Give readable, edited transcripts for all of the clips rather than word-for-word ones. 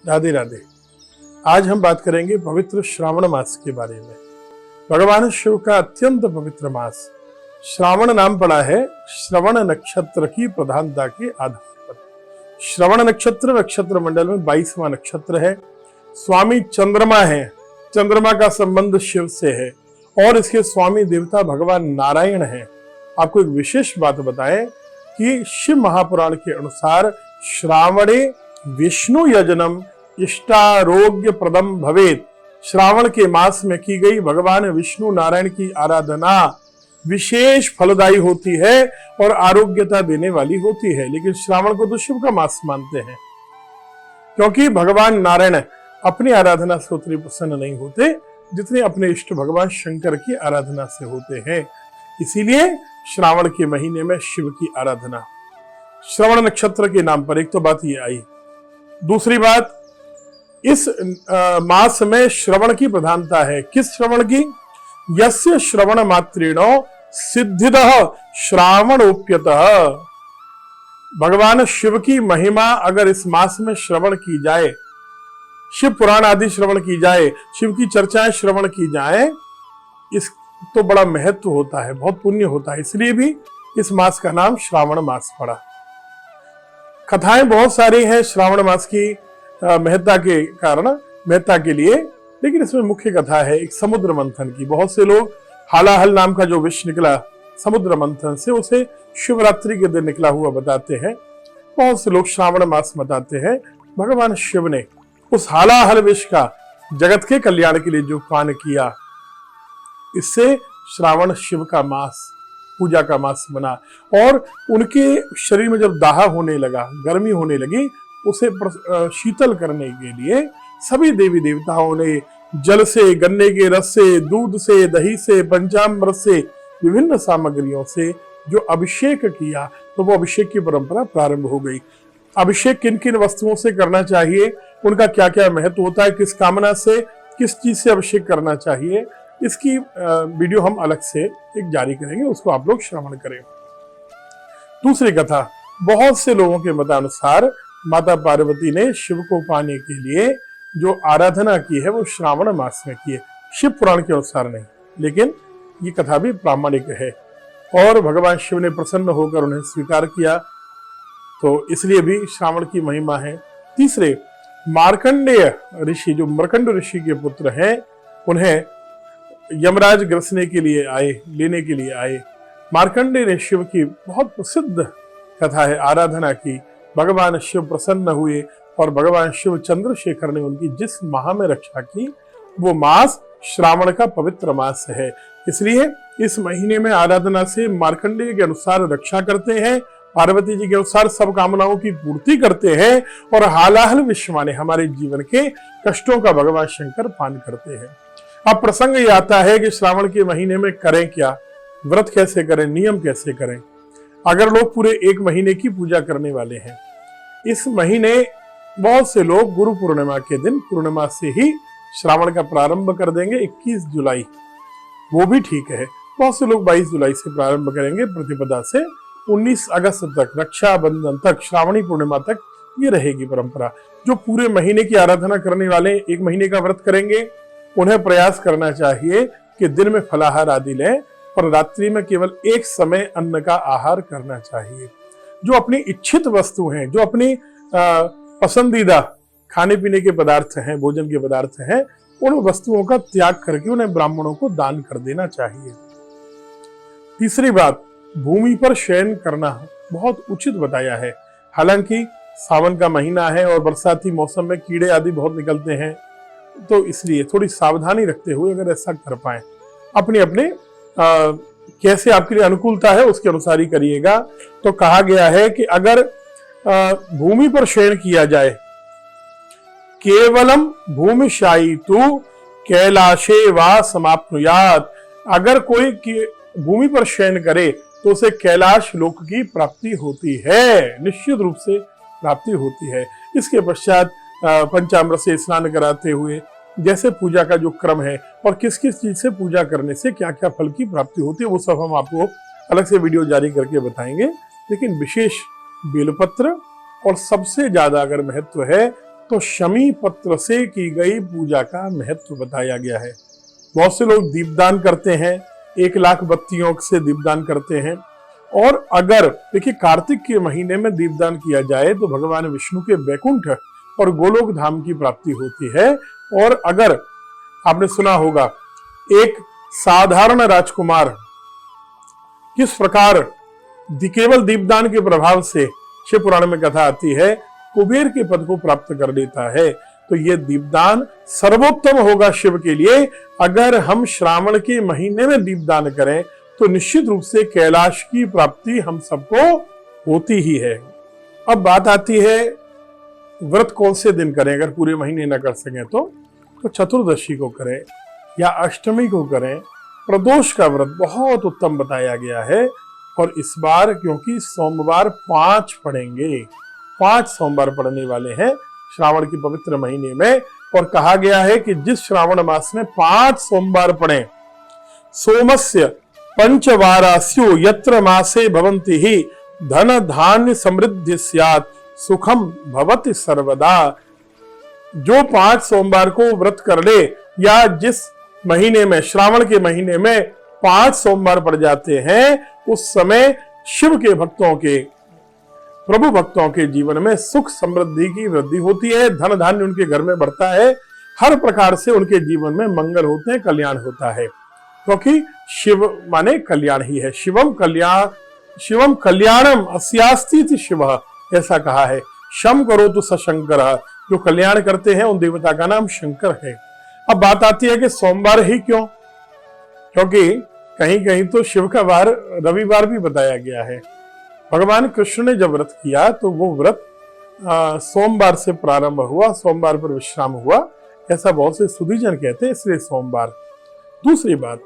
राधे राधे। आज हम बात करेंगे पवित्र श्रावण मास के बारे में। भगवान शिव का अत्यंत पवित्र मास श्रावण नाम पड़ा है श्रवण नक्षत्र की प्रधानता के आधार पर। श्रवण नक्षत्र नक्षत्र मंडल में 22वां नक्षत्र है। स्वामी चंद्रमा है, चंद्रमा का संबंध शिव से है और इसके स्वामी देवता भगवान नारायण हैं। आपको एक विशेष बात बताएं कि शिव महापुराण के अनुसार श्रावणे विष्णु यजनम इष्टारोग्य प्रदम भवेत। श्रावण के मास में की गई भगवान विष्णु नारायण की आराधना विशेष फलदायी होती है और आरोग्यता देने वाली होती है। लेकिन श्रावण को तो शिव का मास मानते हैं, क्योंकि भगवान नारायण अपनी आराधना से उतने प्रसन्न नहीं होते जितने अपने इष्ट भगवान शंकर की आराधना से होते हैं। इसीलिए श्रावण के महीने में शिव की आराधना श्रवण नक्षत्र के नाम पर। एक तो बात ये आई। दूसरी बात, इस मास में श्रवण की प्रधानता है। किस श्रवण की? यस्य श्रवण मात्रेणो सिद्धिदः श्रावणोप्यतः। भगवान शिव की महिमा अगर इस मास में श्रवण की जाए, शिव पुराण आदि श्रवण की जाए, शिव की चर्चाएं श्रवण की जाए, इस तो बड़ा महत्व होता है, बहुत पुण्य होता है। इसलिए भी इस मास का नाम श्रावण मास पड़ा। कथाएं बहुत सारी हैं श्रावण मास की महत्ता के कारण, महत्ता के लिए, लेकिन इसमें मुख्य कथा है एक समुद्र मंथन की। बहुत से लोग हालाहल नाम का जो विष निकला समुद्र मंथन से, उसे शिवरात्रि के दिन निकला हुआ बताते हैं। बहुत से लोग श्रावण मास बताते हैं। भगवान शिव ने उस हालाहल विष का जगत के कल्याण के लिए जो पान किया, इससे श्रावण शिव का मास, पूजा का मास बना। और उनके शरीर में जब दाह होने लगा, गर्मी होने लगी, उसे शीतल करने के लिए सभी देवी देवताओं ने जल से, गन्ने के रस से, दूध से, दही से, पंचामृत से, विभिन्न सामग्रियों से जो अभिषेक किया, तो वो अभिषेक की परंपरा प्रारंभ हो गई। अभिषेक किन किन वस्तुओं से करना चाहिए, उनका क्या क्या महत्व होता है, किस कामना से, किस चीज से अभिषेक करना चाहिए, इसकी वीडियो हम अलग से एक जारी करेंगे, उसको आप लोग श्रवण करें। दूसरी कथा, बहुत से लोगों के मतानुसार माता पार्वती ने शिव को पाने के लिए जो आराधना की है वो श्रावण मास में की है। शिव पुराण के अनुसार नहीं, लेकिन ये कथा भी प्रामाणिक है और भगवान शिव ने प्रसन्न होकर उन्हें स्वीकार किया, तो इसलिए भी श्रावण की महिमा है। तीसरे, मार्कंडेय ऋषि जो मर्कंड ऋषि के पुत्र हैं, उन्हें यमराज ग्रसने के लिए आए, लेने के लिए आए। मार्कंडेय ने शिव की बहुत प्रसिद्ध कथा है आराधना की। भगवान शिव प्रसन्न हुए और भगवान शिव चंद्रशेखर ने उनकी जिस माह में रक्षा की, वो मास श्रावण का पवित्र मास है। इसलिए इस महीने में आराधना से मार्कंडेय के अनुसार रक्षा करते हैं, पार्वती जी के अनुसार सब कामनाओं की पूर्ति करते हैं और हालाहल विश्व माने हमारे जीवन के कष्टों का भगवान शंकर पान करते हैं। अब प्रसंग ये आता है कि श्रावण के महीने में करें क्या, व्रत कैसे करें, नियम कैसे करें। अगर लोग पूरे एक महीने की पूजा करने वाले हैं, इस महीने बहुत से लोग गुरु पूर्णिमा के दिन, पूर्णिमा से ही श्रावण का प्रारंभ कर देंगे 21 जुलाई, वो भी ठीक है। बहुत से लोग 22 जुलाई से प्रारंभ करेंगे, प्रतिपदा से 19 अगस्त तक, रक्षाबंधन तक, श्रावणी पूर्णिमा तक ये रहेगी परंपरा। जो पूरे महीने की आराधना करने वाले एक महीने का व्रत करेंगे, उन्हें प्रयास करना चाहिए कि दिन में फलाहार आदि लें और रात्रि में केवल एक समय अन्न का आहार करना चाहिए। जो अपनी इच्छित वस्तु हैं, जो अपनी पसंदीदा खाने पीने के पदार्थ हैं, भोजन के पदार्थ हैं, उन वस्तुओं का त्याग करके उन्हें ब्राह्मणों को दान कर देना चाहिए। तीसरी बात, भूमि पर शयन करना बहुत उचित बताया है। हालांकि सावन का महीना है और बरसाती मौसम में कीड़े आदि बहुत निकलते हैं, तो इसलिए थोड़ी सावधानी रखते हुए अगर ऐसा कर पाए, अपने अपने कैसे आपके लिए अनुकूलता है उसके अनुसार ही करिएगा। तो कहा गया है कि अगर भूमि पर शयन किया जाए, केवलम भूमिशायी तु कैलाशे वा समाप्नुयात्, अगर कोई भूमि पर शयन करे तो उसे कैलाश लोक की प्राप्ति होती है, निश्चित रूप से प्राप्ति होती है। इसके पश्चात पंचामृत से स्नान कराते हुए जैसे पूजा का जो क्रम है और किस किस चीज से पूजा करने से क्या क्या फल की प्राप्ति होती है, वो सब हम आपको अलग से वीडियो जारी करके बताएंगे। लेकिन विशेष बेलपत्र और सबसे ज्यादा अगर महत्व है तो शमी पत्र से की गई पूजा का महत्व बताया गया है। बहुत से लोग दीपदान करते हैं, 1,00,000 बत्तियों से दीपदान करते हैं। और अगर देखिए कार्तिक के महीने में दीपदान किया जाए तो भगवान विष्णु के वैकुंठ और गोलोक धाम की प्राप्ति होती है। और अगर आपने सुना होगा एक साधारण राजकुमार किस प्रकार केवल दीपदान के प्रभाव से, शिव पुराण में कथा आती है, कुबेर के पद को प्राप्त कर लेता है। तो ये दीपदान सर्वोत्तम होगा शिव के लिए। अगर हम श्रावण के महीने में दीपदान करें तो निश्चित रूप से कैलाश की प्राप्ति हम सबको होती ही है। अब बात आती है व्रत कौन से दिन करें। अगर पूरे महीने न कर सकें तो चतुर्दशी को करें या अष्टमी को करें। प्रदोष का व्रत बहुत उत्तम बताया गया है। और इस बार क्योंकि सोमवार 5 पड़ेंगे, 5 सोमवार पड़ने वाले हैं श्रावण के पवित्र महीने में। और कहा गया है कि जिस श्रावण मास में 5 सोमवार पड़े, सोमस्य पंचवारास्यु यत्र मासे भवन्ति ही धन धान्य समृद्धि स्यात् सुखम भवति सर्वदा। जो 5 सोमवार को व्रत कर ले या जिस महीने में, श्रावण के महीने में 5 सोमवार पड़ जाते हैं, उस समय शिव के भक्तों के, प्रभु भक्तों के जीवन में सुख समृद्धि की वृद्धि होती है। धन धान्य उनके घर में बढ़ता है। हर प्रकार से उनके जीवन में मंगल होते हैं, कल्याण होता है। क्योंकि शिव माने कल्याण ही है। शिवम कल्याणम अस्यास्ति शिव, ऐसा कहा है। शम करो तो सशंकर, जो कल्याण करते हैं उन देवता का नाम शंकर है। अब बात आती है कि सोमवार ही क्यों? क्योंकि कहीं कहीं तो शिव का वार रविवार भी बताया गया है। भगवान कृष्ण ने जब व्रत किया तो वो व्रत सोमवार से प्रारंभ हुआ, सोमवार पर विश्राम हुआ, ऐसा बहुत से सुधीजन कहते हैं, इसलिए सोमवार। दूसरी बात,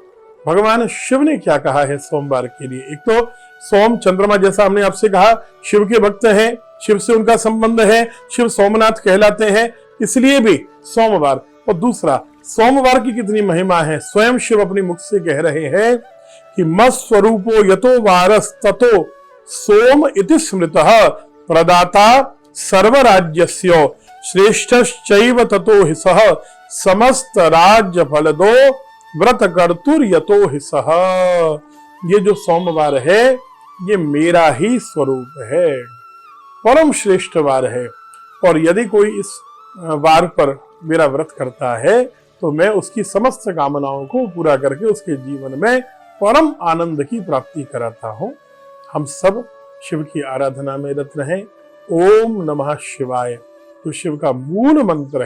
भगवान शिव ने क्या कहा है सोमवार के लिए? एक तो सोम चंद्रमा, जैसा हमने आपसे कहा, शिव के भक्त हैं, शिव से उनका संबंध है, शिव सोमनाथ कहलाते हैं, इसलिए भी सोमवार। और दूसरा, सोमवार की कितनी महिमा है। स्वयं शिव अपने मुख से कह रहे हैं कि मत् स्वरूपो यतो वारस ततो सोम इति स्मृतः प्रदाता सर्वराज्यस्य श्रेष्ठश्चैव ततो हि सः समस्त राज्य फलदो व्रत कर्तुर यतो हि सः। ये जो सोमवार है ये मेरा ही स्वरूप है, परम श्रेष्ठ वार है। और यदि कोई इस वार पर मेरा व्रत करता है तो मैं उसकी समस्त कामनाओं को पूरा करके उसके जीवन में परम आनंद की प्राप्ति कराता हूं। हम सब शिव की आराधना में रत रहें। ओम नमः शिवाय तो शिव का मूल मंत्र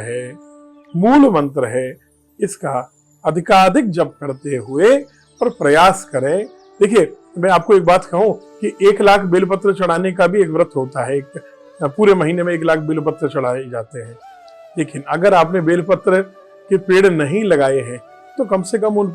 है। इसका अधिकाधिक जप करते हुए और प्रयास करें। देखिए, मैं आपको एक बात कहूं कि 1,00,000 बेलपत्र चढ़ाने का भी एक व्रत होता है। पूरे महीने में 1,00,000 बेलपत्र चढ़ाए जाते हैं। लेकिन अगर आपने बेलपत्र के पेड़ नहीं लगाए हैं तो कम से कम उन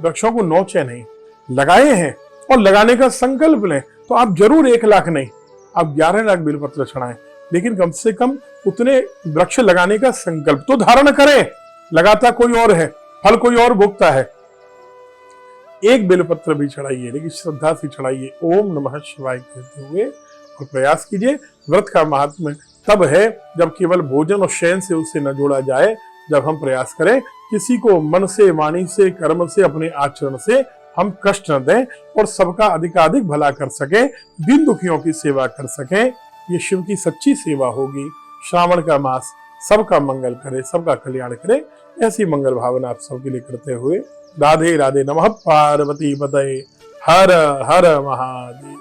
वृक्षों को नोचे नहीं, लगाए हैं और लगाने का संकल्प लें तो आप जरूर 1,00,000 नहीं, आप 11,00,000 बेलपत्र चढ़ाएं। लेकिन कम से कम उतने वृक्ष लगाने का संकल्प तो धारण करें। लगाता कोई और है, फल कोई और भोगता है। एक बेलपत्र भी चढ़ाइए, लेकिन श्रद्धा से चढ़ाइए। ओम नमः शिवाय कहते हुए और प्रयास कीजिए। व्रत का महात्म्य तब है जब केवल भोजन और शयन से उसे न जोड़ा जाए। जब हम प्रयास करें किसी को मन से, वाणी से, कर्म से, अपने आचरण से हम कष्ट न दें और सबका अधिकाधिक भला कर सकें, दीन दुखियों की सेवा कर सकें, ये शिव की सच्ची सेवा होगी। श्रावण का मास सबका मंगल करे, सबका कल्याण करे, ऐसी मंगल भावना आप सबके लिए करते हुए राधे राधे। नमः पार्वती पतये, हर हर महादेव।